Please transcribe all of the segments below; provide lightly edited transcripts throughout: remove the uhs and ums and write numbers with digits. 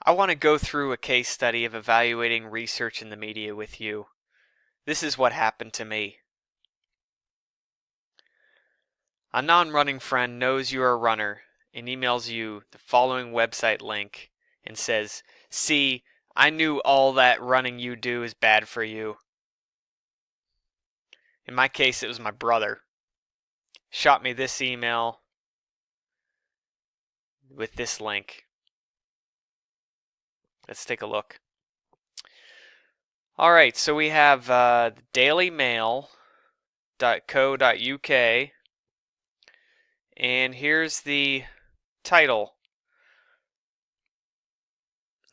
I want to go through a case study of evaluating research in the media with you. This is what happened to me. A non-running friend knows you are a runner and emails you the following website link and says, "See, I knew all that running you do is bad for you." In my case, it was my brother. Shot me this email with this link. Let's take a look. All right, so we have dailymail.co.uk, and here's the title.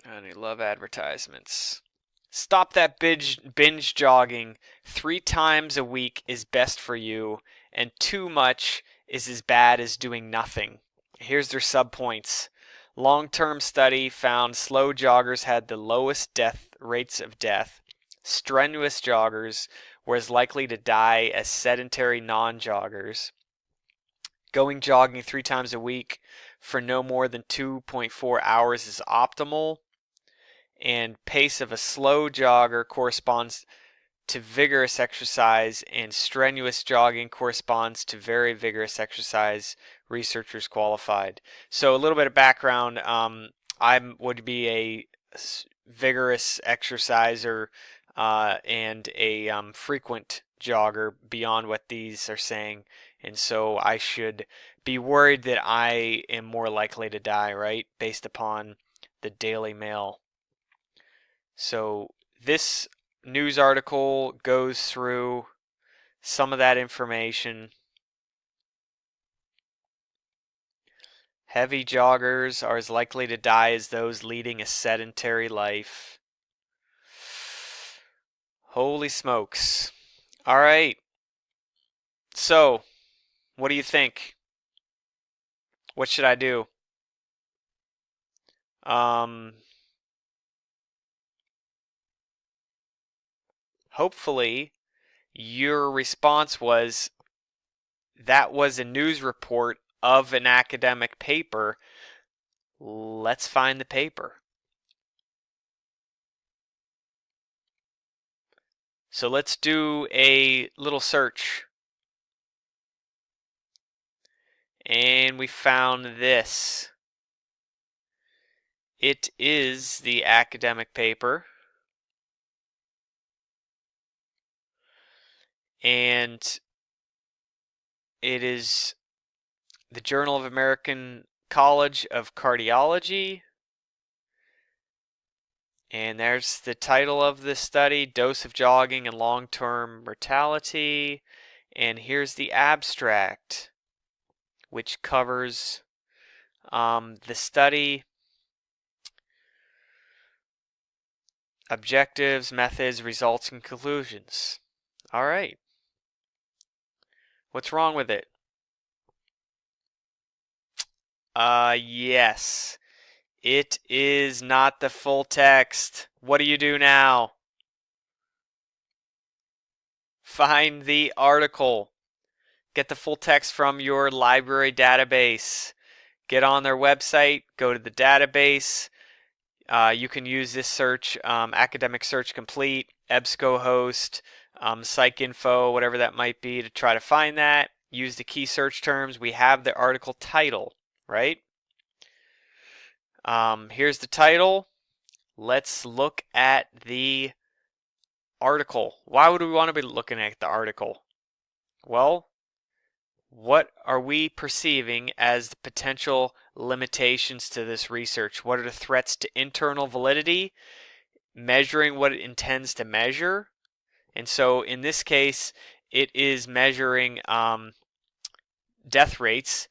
I love advertisements. Stop that binge jogging. 3 times a week is best for you, and too much is as bad as doing nothing. Here's their subpoints. Long-term study found slow joggers had the lowest death rates of death. Strenuous joggers were as likely to die as sedentary non-joggers. Going jogging 3 times a week for no more than 2.4 hours is optimal. And pace of a slow jogger corresponds to vigorous exercise, and strenuous jogging corresponds to very vigorous exercise, researchers qualified. So a little bit of background. I would be a vigorous exerciser and a frequent jogger beyond what these are saying, and so I should be worried that I am more likely to die, right, based upon the Daily Mail. So this news article goes through some of that information. Heavy joggers are as likely to die as those leading a sedentary life. Holy smokes. All right. So, what do you think? What should I do? Hopefully, your response was that was a news report of an academic paper. Let's find the paper. So let's do a little search. And we found this. It is the academic paper. And it is the Journal of American College of Cardiology. And there's the title of the study, Dose of Jogging and Long-Term Mortality. And here's the abstract, which covers the study, objectives, methods, results, and conclusions. All right. What's wrong with it? Yes. It is not the full text. What do you do now? Find the article. Get the full text from your library database. Get on their website, go to the database. You can use this search, Academic Search Complete, EBSCOhost, PsycInfo, whatever that might be, to try to find that. Use the key search terms. We have the article title, right? Here's the title. Let's look at the article. Why would we want to be looking at the article? Well, what are we perceiving as the potential limitations to this research? What are the threats to internal validity? Measuring what it intends to measure. And so in this case, it is measuring death rates,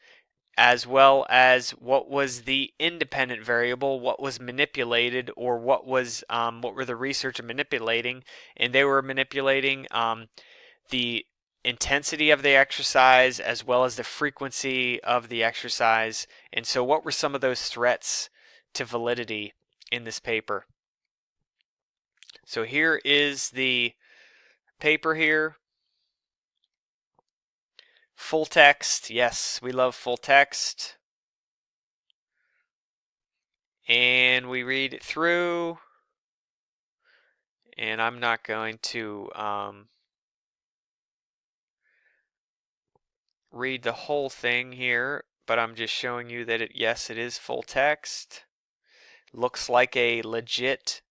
as well as what was the independent variable, what was manipulated, or what were the researcher manipulating. And they were manipulating the intensity of the exercise as well as the frequency of the exercise. And so what were some of those threats to validity in this paper? So here is the paper here. Full text. Yes, we love full text. and we read it through, and I'm not going to read the whole thing here, but I'm just showing you that yes, it is full text. Looks like a legit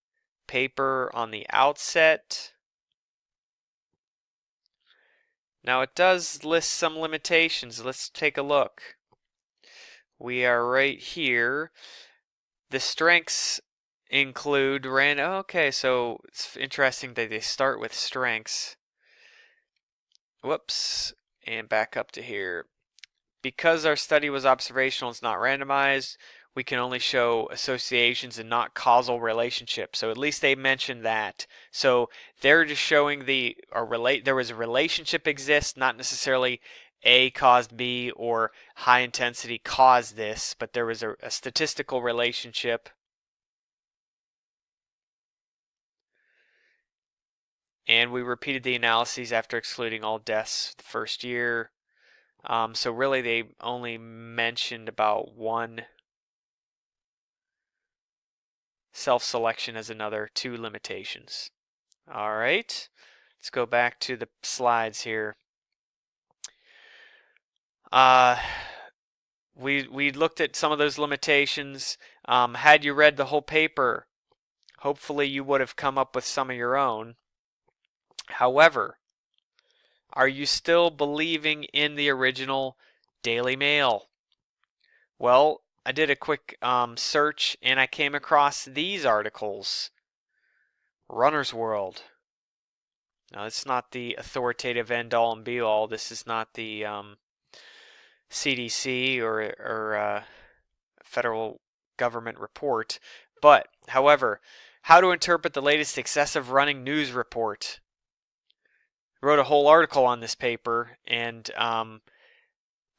paper on the outset. Now it does list some limitations. Let's take a look. We are right here. The strengths include okay, so it's interesting that they start with strengths. Whoops, and back up to here. Because our study was observational, it's not randomized, we can only show associations and not causal relationships. So at least they mentioned that. So they're just showing there was a relationship exists, not necessarily A caused B or high intensity caused this, but there was a statistical relationship. And we repeated the analyses after excluding all deaths the first year. So really they only mentioned about one self-selection as another, two limitations. All right, let's go back to the slides here. We looked at some of those limitations. Had you read the whole paper, hopefully you would have come up with some of your own. However, are you still believing in the original Daily Mail? Well, I did a quick search and I came across these articles. Runner's World. Now, it's not the authoritative end-all and be-all. This is not the CDC or federal government report. But, however, how to interpret the latest excessive running news report. I wrote a whole article on this paper, and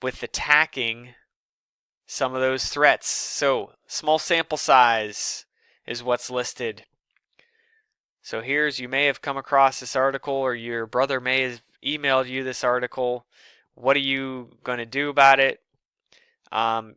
with attacking some of those threats. So, small sample size is what's listed. So you may have come across this article, or your brother may have emailed you this article. What are you going to do about it? They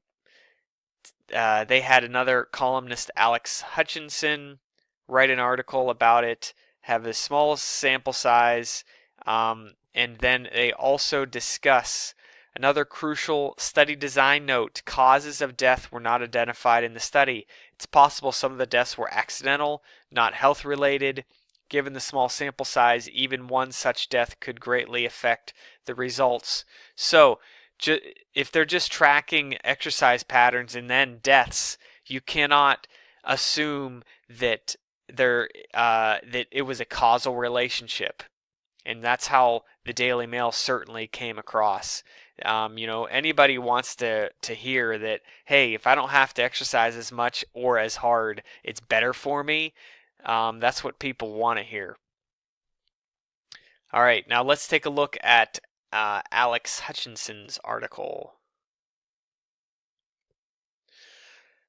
had another columnist, Alex Hutchinson, write an article about it, have the smallest sample size, and then they also discuss another crucial study design note. Causes of death were not identified in the study. It's possible some of the deaths were accidental, not health related. Given the small sample size, even one such death could greatly affect the results. So, if they're just tracking exercise patterns and then deaths, you cannot assume that that it was a causal relationship. And that's how the Daily Mail certainly came across. Anybody wants to hear that, hey, if I don't have to exercise as much or as hard, it's better for me. That's what people want to hear. All right, now let's take a look at Alex Hutchinson's article.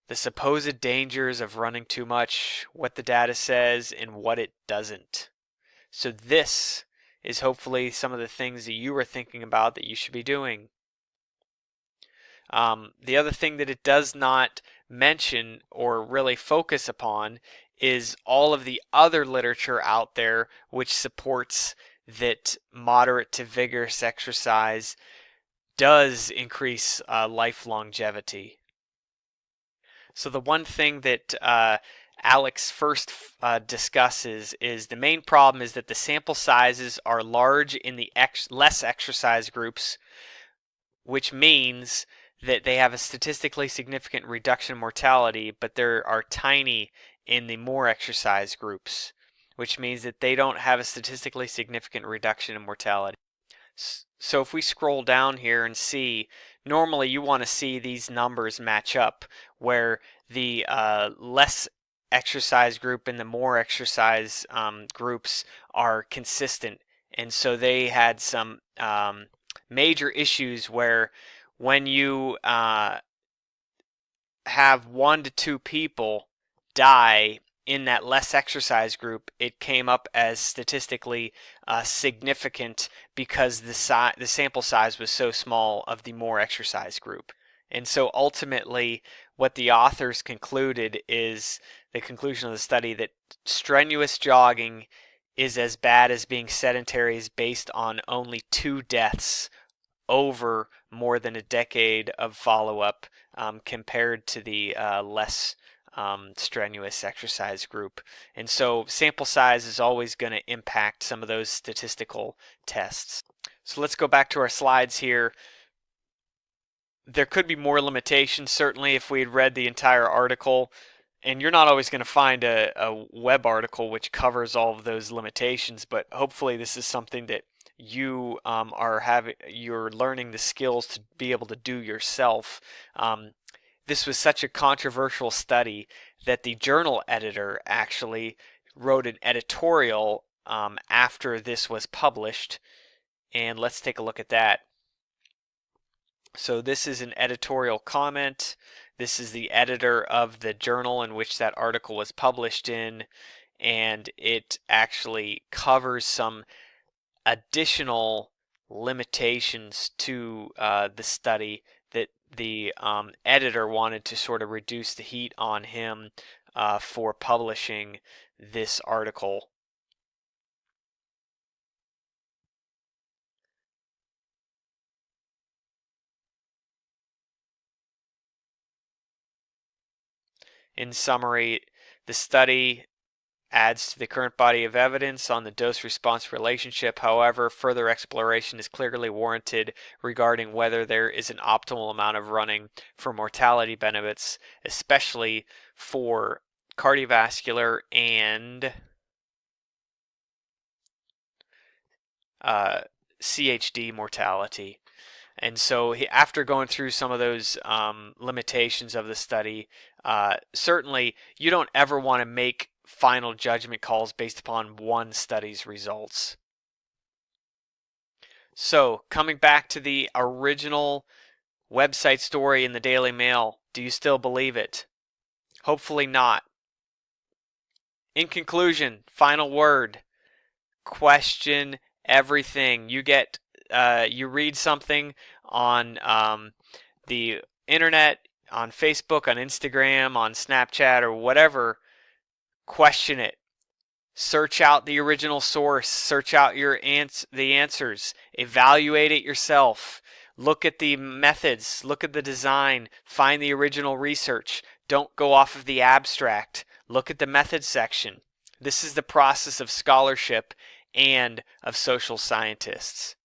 The supposed dangers of running too much, what the data says, and what it doesn't. So this is hopefully some of the things that you were thinking about that you should be doing. The other thing that it does not mention or really focus upon is all of the other literature out there which supports that moderate to vigorous exercise does increase life longevity. So the one thing that Alex first discusses is the main problem is that the sample sizes are large in the less exercise groups, which means that they have a statistically significant reduction in mortality, but they are tiny in the more exercise groups, which means that they don't have a statistically significant reduction in mortality. So if we scroll down here and see, normally you want to see these numbers match up, where the less exercise group and the more exercise groups are consistent. And so they had some major issues where when you have 1 to 2 people die in that less exercise group, it came up as statistically significant because the sample size was so small of the more exercise group. And so ultimately, what the authors concluded is the conclusion of the study that strenuous jogging is as bad as being sedentary is based on only 2 deaths over more than a decade of follow-up compared to the less strenuous exercise group. And so sample size is always going to impact some of those statistical tests. So let's go back to our slides here. There could be more limitations, certainly, if we had read the entire article. And you're not always going to find a web article which covers all of those limitations, but hopefully this is something that you're learning the skills to be able to do yourself. This was such a controversial study that the journal editor actually wrote an editorial after this was published, and let's take a look at that. So this is an editorial comment. This is the editor of the journal in which that article was published in, and it actually covers some additional limitations to the study that the editor wanted to sort of reduce the heat on him for publishing this article. In summary, the study adds to the current body of evidence on the dose-response relationship. However, further exploration is clearly warranted regarding whether there is an optimal amount of running for mortality benefits, especially for cardiovascular and CHD mortality. And so after going through some of those limitations of the study, certainly you don't ever want to make final judgment calls based upon one study's results. So coming back to the original website story in the Daily Mail, do you still believe it? Hopefully not. In conclusion, final word, question everything. You read something on the internet, on Facebook, on Instagram, on Snapchat, or whatever, question it. Search out the original source. Search out the answers. Evaluate it yourself. Look at the methods. Look at the design. Find the original research. Don't go off of the abstract. Look at the methods section. This is the process of scholarship and of social scientists.